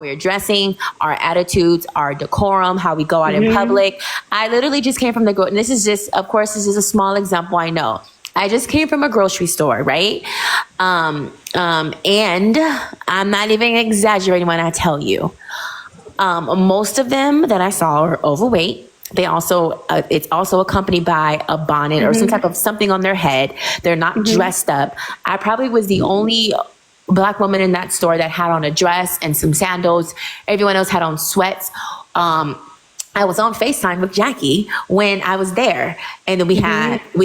we're dressing, our attitudes, our decorum, how we go out in public. I literally just came from the and this is just, of course, this is a small example. I know. I just came from a grocery store, right? And I'm not even exaggerating when I tell you, most of them that I saw are overweight. They also, it's also accompanied by a bonnet or some type of something on their head. They're not dressed up. I probably was the only Black woman in that store that had on a dress and some sandals. Everyone else had on sweats. I was on FaceTime with Jackie when I was there. And then we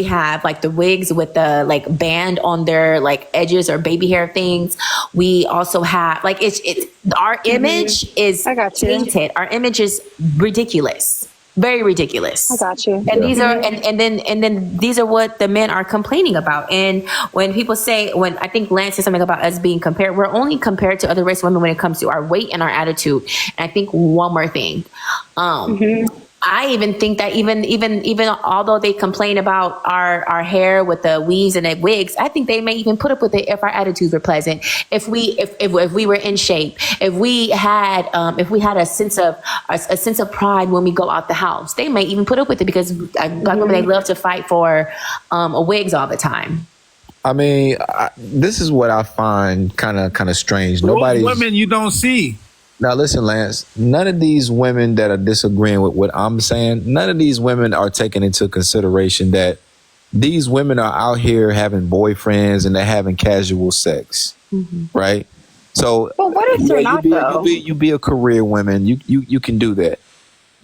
have like the wigs with the like band on their like edges or baby hair things. We also have like, it's our image is tainted. Our image is ridiculous. Very ridiculous. I got you. And these are and then these are what the men are complaining about. And when people say, when I think Lance said something about us being compared, we're only compared to other race women when it comes to our weight and our attitude. And I think one more thing. I even think that even although they complain about our hair with the weaves and the wigs, I think they may even put up with it if our attitudes were pleasant, if we were in shape, if we had a sense of pride when we go out the house. They may even put up with it because Black women, they love to fight for wigs all the time. I mean, this is what I find kind of strange. Nobody women you don't see. Now, listen, Lance, none of these women that are disagreeing with what I'm saying, none of these women are taking into consideration that these women are out here having boyfriends and they're having casual sex, right? So, well, what if they're not, though? You be a career woman, you can do that.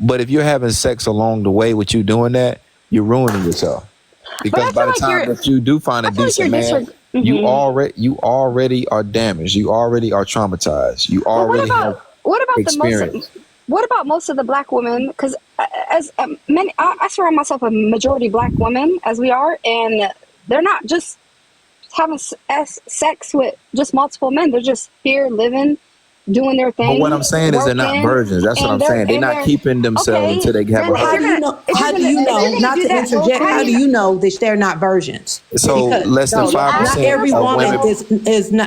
But if you're having sex along the way with you doing that, you're ruining yourself. Because by the time that you do find a decent man, you already are damaged. You already are traumatized. You already have experience. What about most of the Black women? Because as many, I surround myself a majority Black women as we are, and they're not just having sex with just multiple men. They're just here living, doing their thing. But what I'm saying is they're not virgins. That's what I'm saying. They're not keeping themselves until they have a husband. How do you know? Not to interject. How do you know that they're not virgins? So less than 5%. Not every woman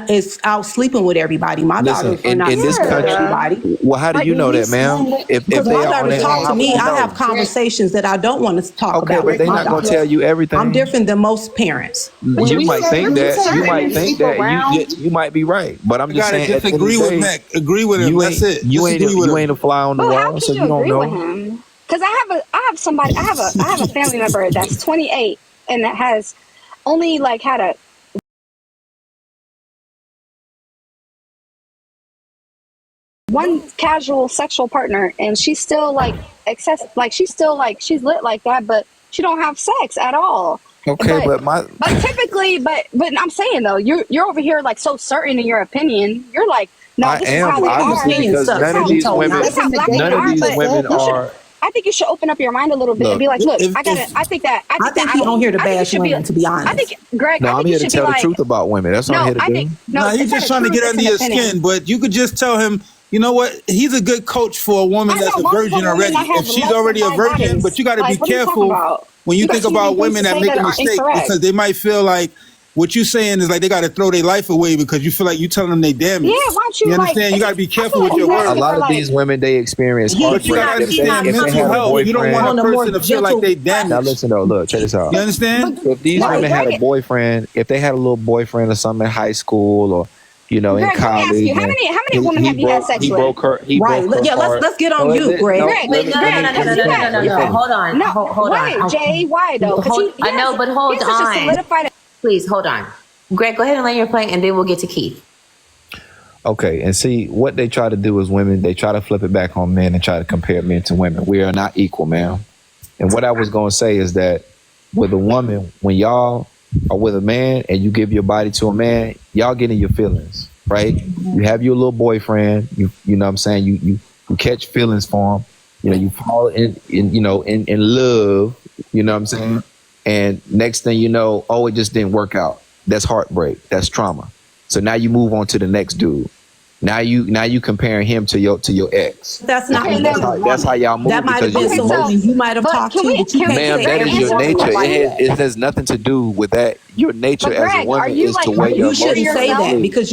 is out sleeping with everybody. My daughters are not in this country. Everybody. Well, how do you know that, ma'am? If Because they my are daughters talk to me, I have conversations that I don't want to talk about. Okay, but they're not going to tell you everything. I'm different than most parents. You might think that. You might think that. You might be right. But I'm just saying. Agree with Mac. Agree with him. That's it. You ain't a fly on the wall, so you don't know. Because I have a family member that's 28 and that has only like had a one casual sexual partner, and she's still like she's lit like that, but she don't have sex at all. Okay, but typically, but I'm saying though, you're over here like so certain in your opinion. You're like, no, this is how they are. Because none of these women are. I think you should open up your mind a little bit and be like, look, I think he don't hear the bash women, to be honest. I think, Greg, I'm here to tell the truth about women. That's what I'm here to do. No, he's just trying to get under your skin, but you could just tell him, you know what? He's a good coach for a woman that's a virgin already. If she's already a virgin, but you got to be careful when you think about women that make a mistake, because they might feel like what you're saying is like they got to throw their life away because you feel like you telling them they damaged. Yeah, why don't you understand? You got to be careful with your words. A lot of these women, they experience heartbreak. You got to understand mental health. You don't want a person to feel like they damaged. Now listen though, look, check this out. You understand? If these women had a boyfriend, if they had a little boyfriend or something in high school or in college. How many women have you had sex with? Right. Let's get on you, Greg. No. Hold on. Why, Jay? Why though? I know, but hold on. Please hold on. Greg, go ahead and lay your plate, and then we'll get to Keith. Okay, and see what they try to do is women. They try to flip it back on men and try to compare men to women. We are not equal, ma'am. And what I was going to say is that with a woman, when y'all are with a man and you give your body to a man, y'all get in your feelings, right? You have your little boyfriend. You know what I'm saying? You catch feelings for him. You fall in love. You know what I'm saying? And next thing you know, it just didn't work out. That's heartbreak. That's trauma. So now you move on to the next dude. Now you comparing him to your ex. That's not. That's how y'all move. That might have been someone you might have talked to. Ma'am, that is your nature. It has nothing to do with that. your nature But as a Greg, are woman you is like to weigh your You shouldn't emotions. say yourself? that because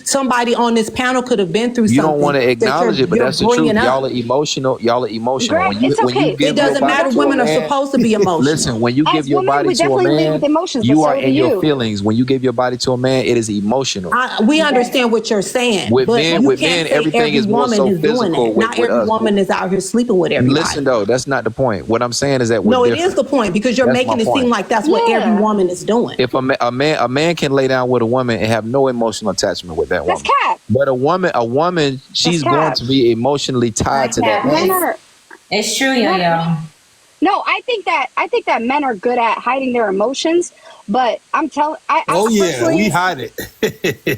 somebody on this panel could have been through You something. don't want to that acknowledge it, but you're that's the truth. bringing Y'all up. are emotional. Y'all are emotional. Greg, it's When you okay. give It your doesn't body matter. to a Women are man, supposed to be emotional. listen. When you give As your women, body we to a definitely lead man, with emotions, you but are so do in your you. feelings. When you give your body to a man, it is emotional. We understand what you're saying, With but men, you with can't men, say everything every is more woman so is doing physical. that. Not With every us, woman is out here sleeping with everybody. listen though, that's not the point. What I'm saying is that we're No, it different. is the point because you're That's my making it seem point. like that's what every Yeah, woman is doing. If a man can lay down with a woman and have no emotional attachment with that that's woman, cap. but a woman, That's she's going cap. to be emotionally tied to that Men man. are It's true, yo men. yo. No, I think that men are good at hiding their emotions, but I Oh yeah, we personally, hide it.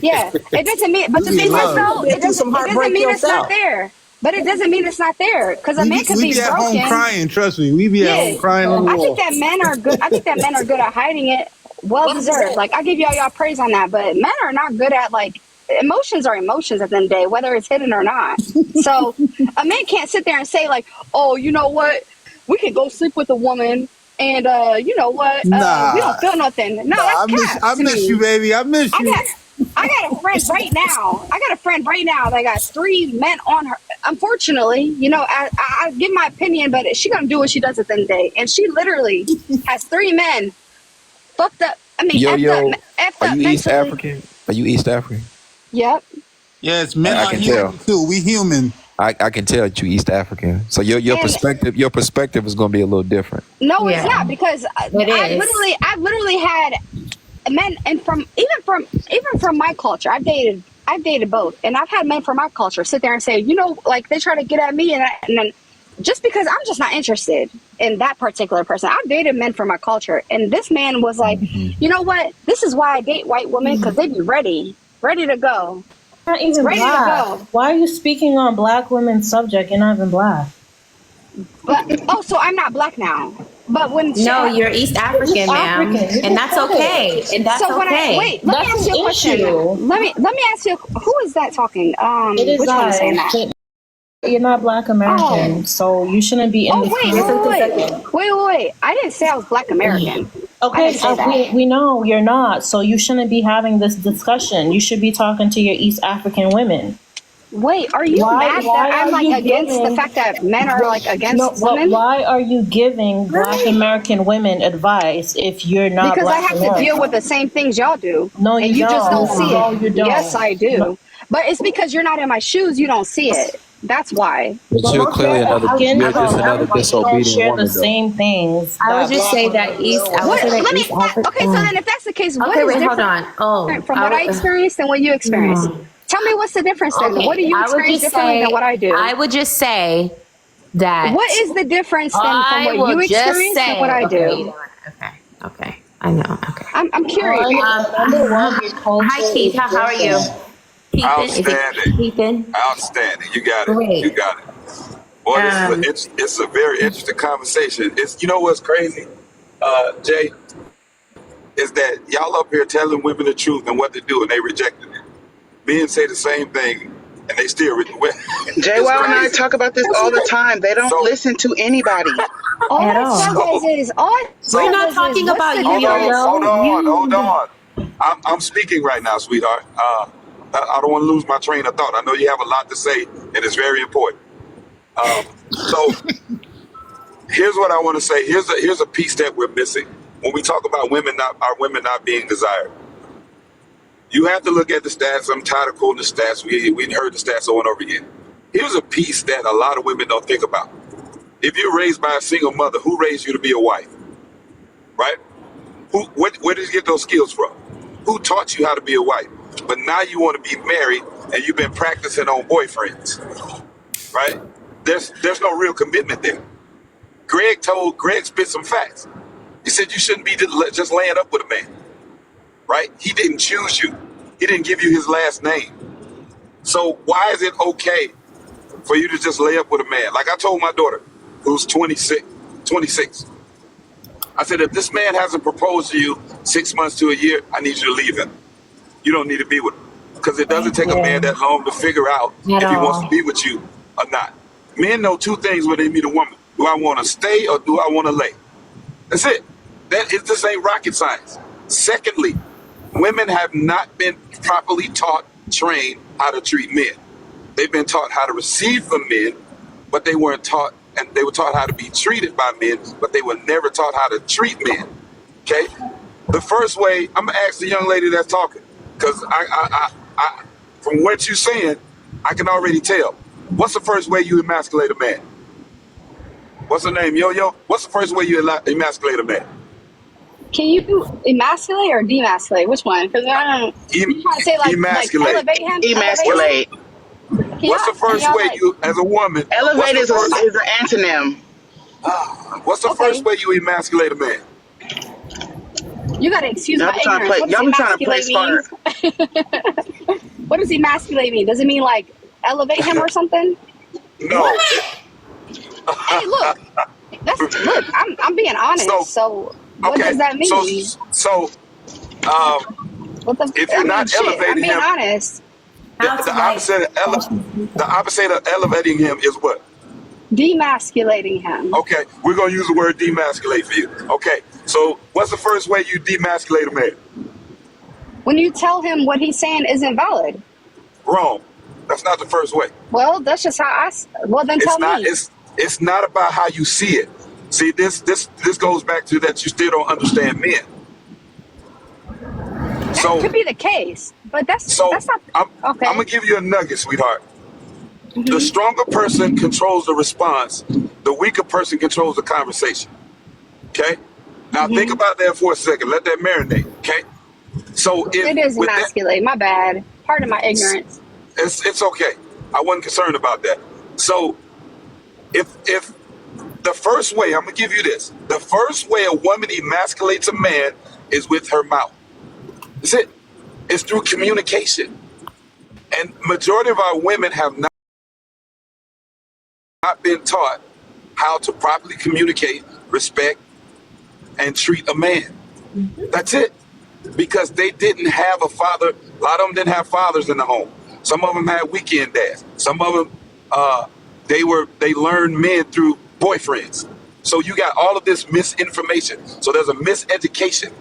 yeah, it doesn't mean. But You the We thing seem like is, love. you though, been through some it doesn't heartbreak mean it's not yourself. there. But it doesn't mean it's not there because a man could We be be at home broken. crying. Trust me, we be at Yeah, home crying on the I think wall. that men are good. I think that men are good at hiding it. Well deserved. Like I give y'all praise on that, but men are not good at like emotions are emotions at the end of the day, whether it's hidden or not. So a man can't sit there and say like, oh, you know what, we can go sleep with a woman, and you know what, we Nah, don't feel nothing. No, nah. that's cap I to miss you, me. baby. I miss I you. got I got a friend right now. I got a friend right now that got 3 men on her. Unfortunately, I give my opinion, but she gonna do what she does at the end of the day. And she literally has 3 men fucked up. I mean, Yo, yo, effed are up you East mentally. African? Are you East African? Yep. Yes, men I are can tell. human too. We human. I can tell that you East African. So your And perspective is going to be a little different. no, it's Yeah, not because it is. I've literally had men, and even from my culture, I've dated both, and I've had men from my culture sit there and say, like they try to get at me, and then just because I'm just not interested in that particular person. I've dated men from my culture, and this man was like, you know what? This is why I date white women because they be ready to go, Not even ready to black. go. Why are you speaking on black women's subject? You're not even black. But so I'm not black now. But when No, you're East You're African, ma'am, African. You and can that's say okay. it. And that's so when I okay. wait, let me That's ask you a an question. issue. Let me ask you, who is that talking? It is Which one is saying I. that? You're not black Oh, American, so you shouldn't be in oh, this wait. I didn't say I was black American. I Okay, didn't say so that. we know you're not, so you shouldn't be having this discussion. You should be talking to your East African women. Wait, are you mad that I'm are like you against the giving fact that men are like no, against but women? why are you giving black American women advice if you're not Because I black have to deal with American? the same things y'all do, No, and you you just don't don't. see No, it. you Yes, don't. I No. do. But it's because you're not in my shoes, you don't see it. That's why. But But you're most clearly African you're just another don't disobedient share the woman, though. same things I would that just black say women that deal I would with. say What? that Let me. East Africa. Okay, so then if that's the case, what Okay, is wait, hold different on. Oh, from what I experienced and what you experienced? Tell me what's the difference then. What do okay. you experience differently than what I do? I would just say that What is the difference then from I what will you just experienced and what say, I okay, do? okay. I know, okay. I'm curious. Number one, your culture Hi, Keith. is How are you? different. Keithan, is it Outstanding. Keithan? Outstanding. You got it. You Great. got it. Boy, Um, it's a very interesting conversation. It's, you know what's crazy, Jay, is that y'all up here telling women the truth and what to do, and they rejecting it. Men say the same thing, and they still it's Jwow and I crazy. talk about this all the time. They don't So listen to anybody. All at I all. said We're so not is talking what's about the you, hold yo on, difference? hold yo. on, hold You. on. I'm speaking right now, sweetheart. I don't want to lose my train of thought. I know you have a lot to say, and it's very important. So here's what I want to say. Here's a piece that we're missing when we talk about our women not being desired. You have to look at the stats. I'm tired of quoting the stats. We heard the stats over and over again. Here's a piece that a lot of women don't think about. If you're raised by a single mother, who raised you to be a wife? Right? Where did you get those skills from? Who taught you how to be a wife? But now you want to be married and you've been practicing on boyfriends, right? There's no real commitment there. Greg spit some facts. He said you shouldn't be just laying up with a man, right? He didn't choose you. He didn't give you his last name. So why is it okay for you to just lay up with a man? Like I told my daughter, who's 26, I said, if this man hasn't proposed to you 6 months to a year, I need you to leave him. You don't need to be with him. Because it doesn't take a man that long to figure out At if he wants to all. be with you or not. Men know 2 things when they meet a woman. Do I want to stay or do I want to lay? That's it. This ain't rocket science. Secondly, women have not been properly taught, trained how to treat men. They've been taught how to receive from men, but they weren't taught, and they were taught how to be treated by men, but they were never taught how to treat men. Okay? The first way, I'm gonna ask the young lady that's talking, because I from what you're saying, I can already tell. What's the first way you emasculate a man? What's her name, Yo-Yo? What's the first way you emasculate a man? Can you emasculate or demasculate? Which one? Because I don't. You trying to say emasculate. Like elevate him? Emasculate. What's the first way you, as a woman? Elevate is an antonym. What's the first way you emasculate a man? You gotta excuse Y'all my be trying to ignorance. play. Y'all be trying to play smart. What does emasculate mean? Does it mean like elevate him or something? No. Hey, look. Look. I'm being honest. So what does that mean? So if you're not elevating I'm being him, honest. the opposite of elevating him is what? Demasculating him. Okay, we're gonna use the word demasculate for you. Okay, so what's the first way you demasculate a man? When you tell him what he's saying isn't valid. Wrong. That's not the first way. Well, that's just how well, then tell me. It's not about how you see it. See, this goes back to that you still don't understand men. That could be the case, but that's not okay. I'm gonna give you a nugget, sweetheart. The stronger person controls the response. The weaker person controls the conversation. Okay? Now think about that for a second. Let that marinate. Okay? So if it is emasculate. My bad. Pardon my ignorance. It's okay. I wasn't concerned about that. So if the first way, I'm gonna give you this. The first way a woman emasculates a man is with her mouth. That's it. It's through communication. And majority of our women have not been taught how to properly communicate, respect, and treat a man. That's it. Because they didn't have a father. A lot of them didn't have fathers in the home. Some of them had weekend dads. Some of them, they learned men through boyfriends. So you got all of this misinformation. So there's a miseducation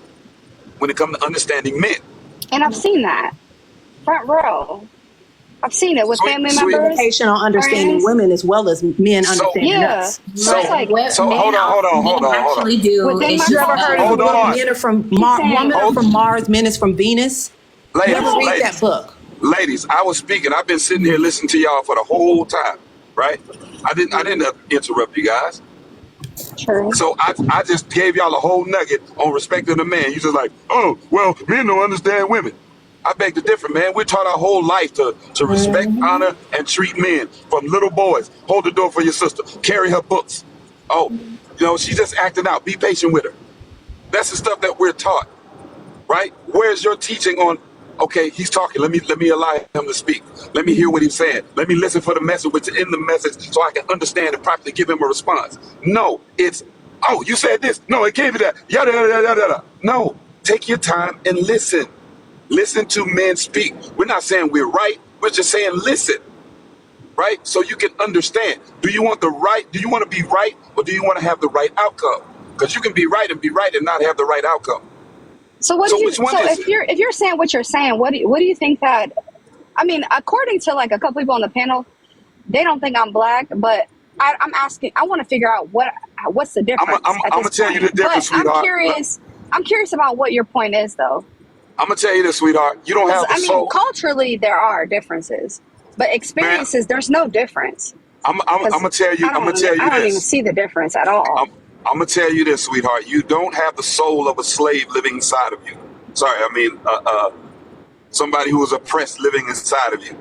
when it comes to understanding men. And I've seen that. Front row. I've seen it with family members. Education on understanding women as well as men understanding us. So hold on. Actually, do. You ever heard of men are from women are from Mars, men is from Venus? Ladies, you ever read that book? Ladies, I was speaking. I've been sitting here listening to y'all for the whole time, right? I didn't interrupt you guys. True. So I just gave y'all a whole nugget on respecting the man. You just like, oh, well, men don't understand women. I beg to differ, man. We're taught our whole life to respect, honor, and treat men. From little boys, hold the door for your sister, carry her books. Oh, she's just acting out. Be patient with her. That's the stuff that we're taught, right? Where's your teaching on? Okay, he's talking. Let me allow him to speak. Let me hear what he's saying. Let me listen for the message what's in the message so I can understand and properly give him a response. No, it's, oh, you said this. No, it gave you that. Yada, yada, yada, yada. No, take your time and listen. Listen to men speak. We're not saying we're right. We're just saying listen, right? So you can understand. Do you want to be right, or do you want to have the right outcome? Because you can be right and not have the right outcome. So if you're saying what you're saying, what do you think that? I mean, according to like a couple people on the panel, they don't think I'm black, but I'm asking. I want to figure out what's the difference. I'm gonna tell you the difference, sweetheart. I'm curious about what your point is, though. I'm gonna tell you this, sweetheart. You don't have the soul. Culturally, there are differences, but experiences, there's no difference. I'm gonna tell you. I don't even see the difference at all. I'm gonna tell you this, sweetheart. You don't have the soul of a slave living inside of you. Sorry, I mean somebody who was oppressed living inside of you.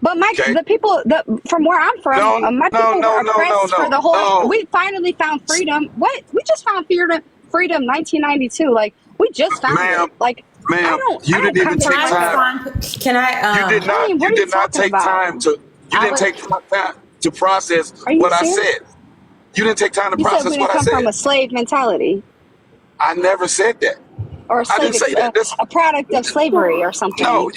But the people from where I'm from, my people were oppressed for the whole. No. We finally found freedom. What? We just found freedom 1992. Like we just found it. Like. Ma'am, you didn't even take time. Can I? You did not take time to. You didn't take time to process what I said. You didn't take time to process what I said. You come from a slave mentality. I never said that. Or a slave, a product of slavery or something. No,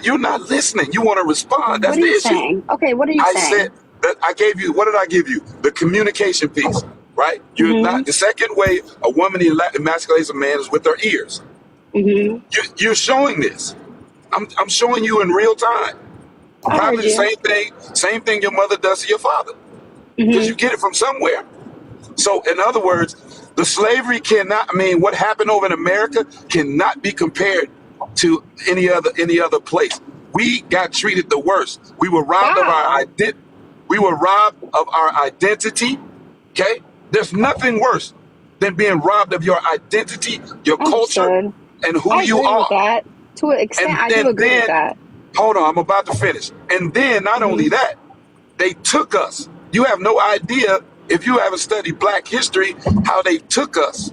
you're not listening. You want to respond. That's the issue. Saying? Okay, what are you saying? I said that I gave you. What did I give you? The communication piece, right? You're not. The second way a woman emasculates a man is with her ears. You're showing this. I'm showing you in real time. Probably the same thing your mother does to your father, because you get it from somewhere. So, in other words, the slavery cannot. I mean, what happened over in America cannot be compared to any other place. We got treated the worst. We were robbed of our identity. We were robbed of our identity. Okay, there's nothing worse than being robbed of your identity, your culture, and who you are. With that. To an extent, I do agree with that. Hold on, I'm about to finish. And then not only that, they took us. You have no idea, if you haven't studied Black history, how they took us,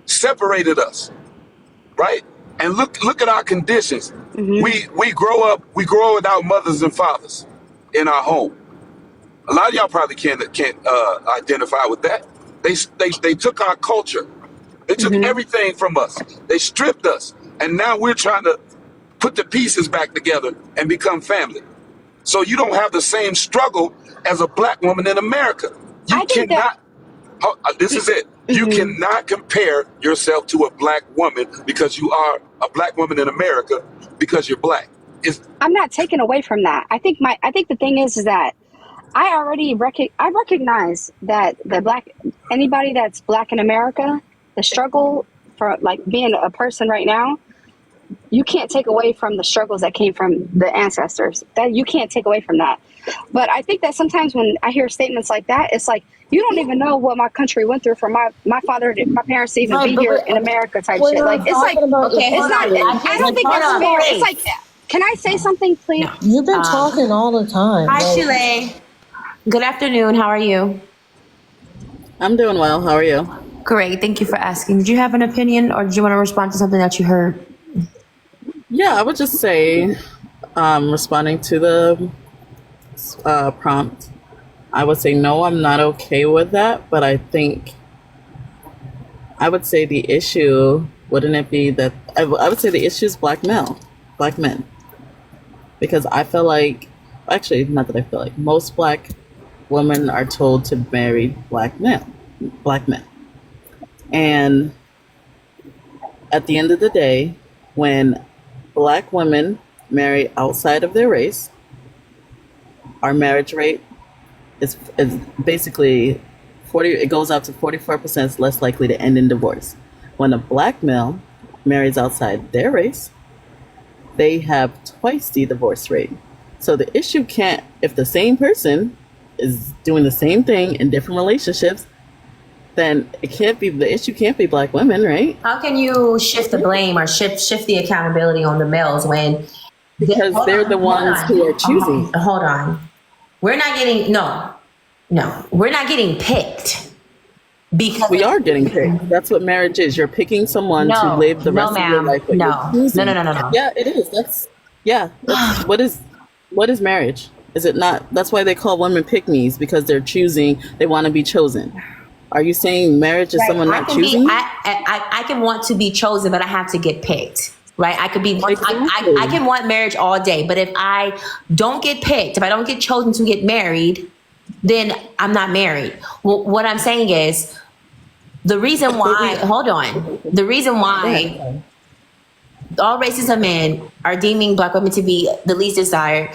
separated us, right? And look at our conditions. We grow up without mothers and fathers in our home. A lot of y'all probably can't identify with that. They took our culture. They took everything from us. They stripped us. And now we're trying to put the pieces back together and become family. So you don't have the same struggle as a Black woman in America. You cannot. This is it. You cannot compare yourself to a Black woman because you are a Black woman in America because you're Black. I'm not taking away from that. I think the thing is that I already recognize that anybody that's Black in America, the struggle for like being a person right now, you can't take away from the struggles that came from the ancestors. That you can't take away from that. But I think that sometimes when I hear statements like that, it's like, you don't even know what my country went through for my parents to even be here in America type shit. Like, it's like, okay, it's not, I don't think that's fair. It's like, can I say something, please? You've been talking all the time. Hi, Shile. Good afternoon. How are you? I'm doing well. How are you? Great. Thank you for asking. Did you have an opinion, or did you want to respond to something that you heard? Yeah, I would just say, responding to the prompt, I would say no, I'm not okay with that. But I would say the issue, wouldn't it be that, I would say the issue is Black men. Because I feel like, actually, not that I feel like, most Black women are told to marry Black men. And at the end of the day, when Black women marry outside of their race, our marriage rate is basically 40. It goes up to 44% less likely to end in divorce. When a Black male marries outside their race, they have twice the divorce rate. So the issue can't, if the same person is doing the same thing in different relationships, then the issue can't be Black women, right? How can you shift the blame or shift the accountability on the males when they're the ones who are choosing? Hold on. We're not getting we're not getting picked. Because we are getting picked. That's what marriage is. You're picking someone to live the rest of your life with. No. Yeah, it is. What is marriage? Is it not? That's why they call women pick-me's, because they're choosing. They want to be chosen. Are you saying marriage is someone not choosing? I can want to be chosen, but I have to get picked, right? I could be. I can want marriage all day, but if I don't get picked, if I don't get chosen to get married, then I'm not married. Well, what I'm saying is the reason why. Hold on. The reason why all races of men are deeming Black women to be the least desired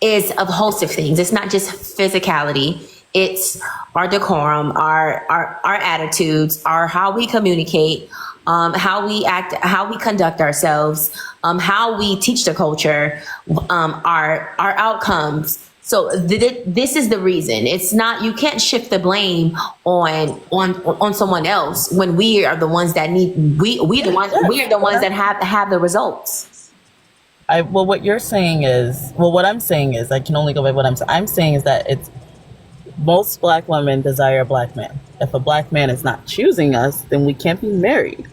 is a host of things. It's not just physicality. It's our decorum, our attitudes, our how we communicate, how we act, how we conduct ourselves, how we teach the culture, our outcomes. So this is the reason. It's not, you can't shift the blame on someone else when we are the ones that we are the ones that have the results. What I'm saying is, I can only go by what I'm saying is that it's most Black women desire a Black man. If a Black man is not choosing us, then we can't be married.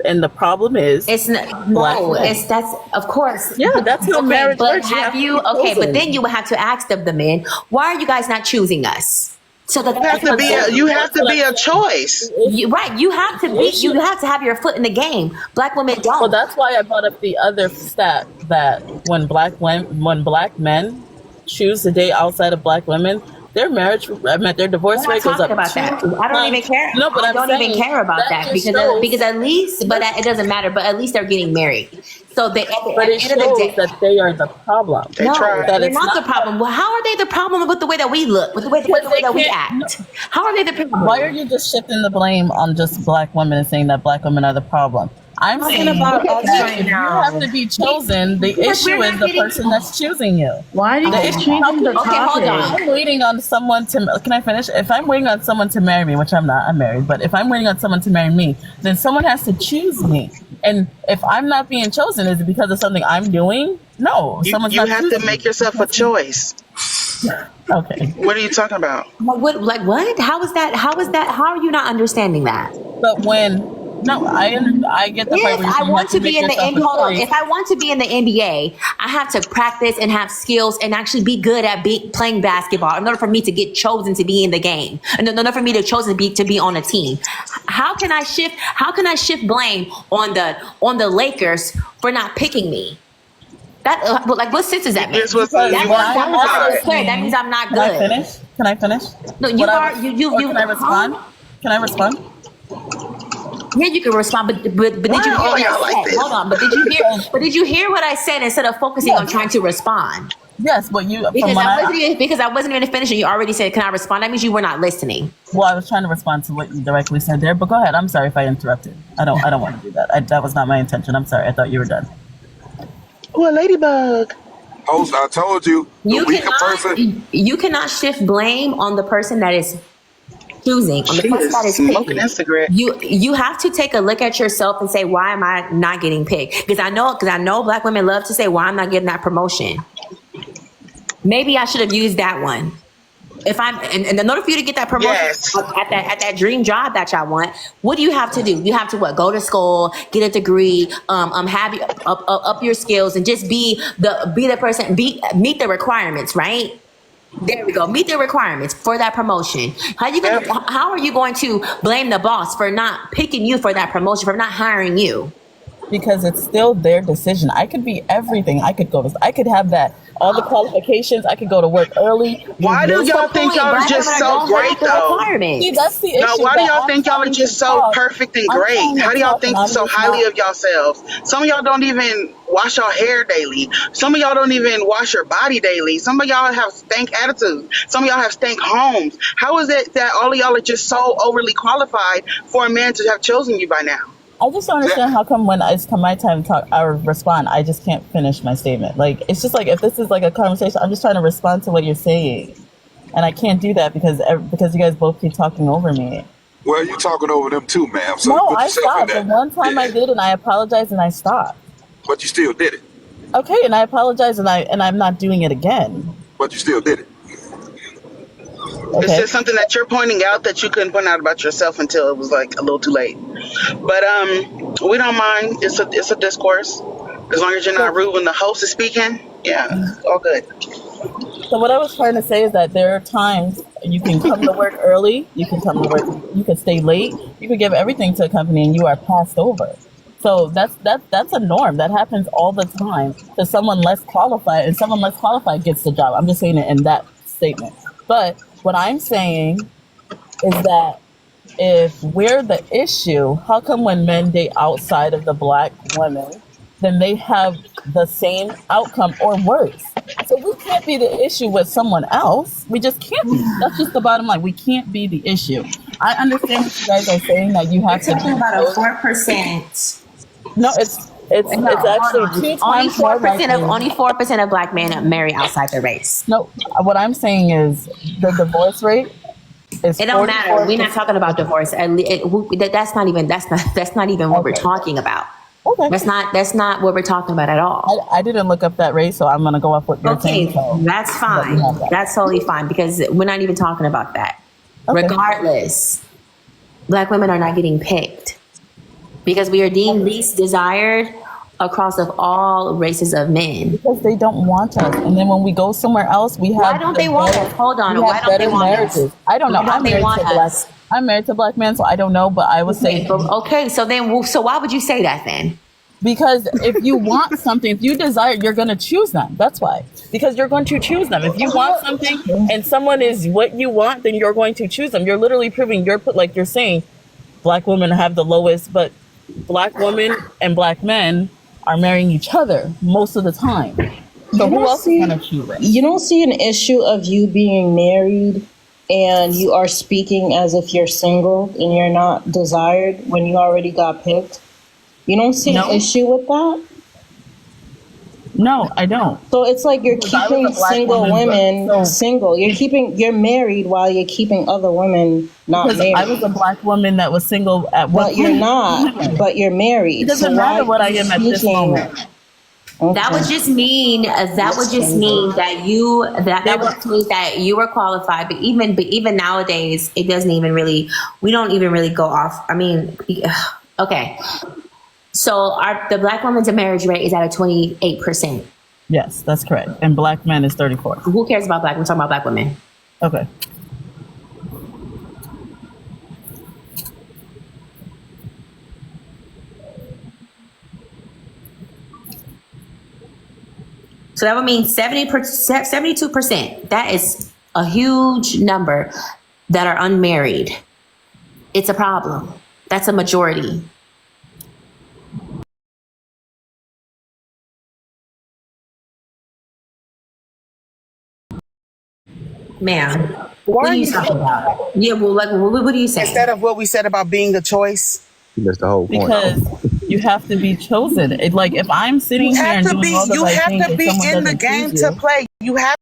And the problem is it's not. No, that's of course. Yeah, that's how marriage works. But but then you would have to ask the men, why are you guys not choosing us? So that you have to be a choice. Right. You have to be. You have to have your foot in the game. Black women don't. Well, that's why I brought up the other stat that when Black men choose to date outside of Black women, their divorce rate goes up. About that. I don't even care. No, but I don't even care about that because at least, but it doesn't matter. But at least they're getting married. So they, but it shows that they are the problem. No, they're not the problem. Well, how are they the problem with the way that we look, with the way that we act? How are they the problem? Why are you just shifting the blame on just black women and saying that black women are the problem? I'm saying about us right now. You have to be chosen. The issue is the person that's choosing you. Why do you change the topic? Okay, hold on. I'm waiting on someone to. Can I finish? If I'm waiting on someone to marry me, which I'm not, I'm married. But if I'm waiting on someone to marry me, then someone has to choose me. And if I'm not being chosen, is it because of something I'm doing? No, you have to make yourself a choice. Okay. What are you talking about? What? How is that? How are you not understanding that? But I get the part where I want to be in the NBA. Hold on. If I want to be in the NBA, I have to practice and have skills and actually be good at playing basketball in order for me to get chosen to be in the game. In order for me to chosen to be on a team. How can I shift blame on the Lakers for not picking me? That what sense does that make? That means I'm not good. Can I finish? No, you are. You. Can I respond? Can I respond? Yeah, you can respond, but did you hear what I said? Hold on, but did you hear what I said instead of focusing on trying to respond? Yes, but because I wasn't even finished and you already said, "Can I respond?" That means you were not listening. Well, I was trying to respond to what you directly said there, but go ahead. I'm sorry if I interrupted. I don't want to do that. That was not my intention. I'm sorry. I thought you were done. Oh, a ladybug. Host, I told you, you cannot shift blame on the person that is choosing. On the person that is smoking Instagram. You have to take a look at yourself and say, why am I not getting picked? Because I know black women love to say, why I'm not getting that promotion. Maybe I should have used that one. If I'm in order for you to get that promotion at that dream job that y'all want, what do you have to do? You have to go to school, get a degree, have up your skills, and just be the person, meet the requirements, right? There we go. Meet the requirements for that promotion. How are you going to blame the boss for not picking you for that promotion, for not hiring you? Because it's still their decision. I could be everything. I could have all the qualifications. I could go to work early. Why do y'all think y'all are just so great though? See, that's the issue. No, why do y'all think y'all are just so perfect and great? How do y'all think so highly of yourselves? Some of y'all don't even wash your hair daily. Some of y'all don't even wash your body daily. Some of y'all have stank attitudes. Some of y'all have stank homes. How is it that all of y'all are just so overly qualified for a man to have chosen you by now? I just don't understand how come when it's come my time to talk or respond, I just can't finish my statement. Like, it's just like, if this is like a conversation, I'm just trying to respond to what you're saying. And I can't do that because you guys both keep talking over me. Well, you're talking over them too, ma'am. So no, I stopped. The one time I did, and I apologized, and I stopped. But you still did it. Okay, and I apologize, and I'm not doing it again. But you still did it. Okay. It's just something that you're pointing out that you couldn't point out about yourself until it was like a little too late. But we don't mind. It's a discourse. As long as you're not rude when the host is speaking, all good. So what I was trying to say is that there are times you can come to work early, you can come to work, you can stay late, you can give everything to a company, and you are passed over. So that's a norm. That happens all the time to someone less qualified, and someone less qualified gets the job. I'm just saying it in that statement. But what I'm saying is that if we're the issue, how come when men date outside of the black women, then they have the same outcome or worse? So we can't be the issue with someone else. We just can't be. That's just the bottom line. We can't be the issue. I understand what you guys are saying, that you have to talking about a 4%. No, it's actually 2 times more likely. Only 4% of black men marry outside their race. No, what I'm saying is the divorce rate is. It don't matter. We're not talking about divorce. That's not even what we're talking about. Okay. That's not what we're talking about at all. I didn't look up that rate, so I'm gonna go off what you're saying. So that's fine. That's totally fine because we're not even talking about that. Okay. Regardless, black women are not getting picked because we are deemed least desired across of all races of men. Because they don't want us, and then when we go somewhere else, we have. Why don't they want us? Hold on. Why don't they want us? I don't know. I'm married to a black man, so I don't know, but I would say. Okay, so why would you say that then? Because if you want something, if you desire, you're going to choose them. That's why. Because you're going to choose them. If you want something and someone is what you want, then you're going to choose them. You're literally proving like you're saying, black women have the lowest, but black women and black men are marrying each other most of the time. So who else is going to choose it? You don't see an issue of you being married and you are speaking as if you're single and you're not desired when you already got picked? You don't see an issue with that? No, I don't. So it's like you're keeping single women single. You're married while you're keeping other women not married. I was a black woman that was single at one point. But you're not. But you're married. It doesn't matter what I am at this moment. Okay. That would just mean that you were qualified. But even nowadays, it doesn't even really. We don't even really go off. I mean, okay. So the black women's marriage rate is at a 28%. Yes, that's correct. And black men is 34. Who cares about black? We're talking about black women. Okay. So that would mean 72%. That is a huge number that are unmarried. It's a problem. That's a majority. Ma'am, what are you talking about? Yeah, well, like, what are you saying? Instead of what we said about being a choice. That's the whole point. Because you have to be chosen. Like if I'm sitting here and doing all the right things, you have to be in the game to play. You have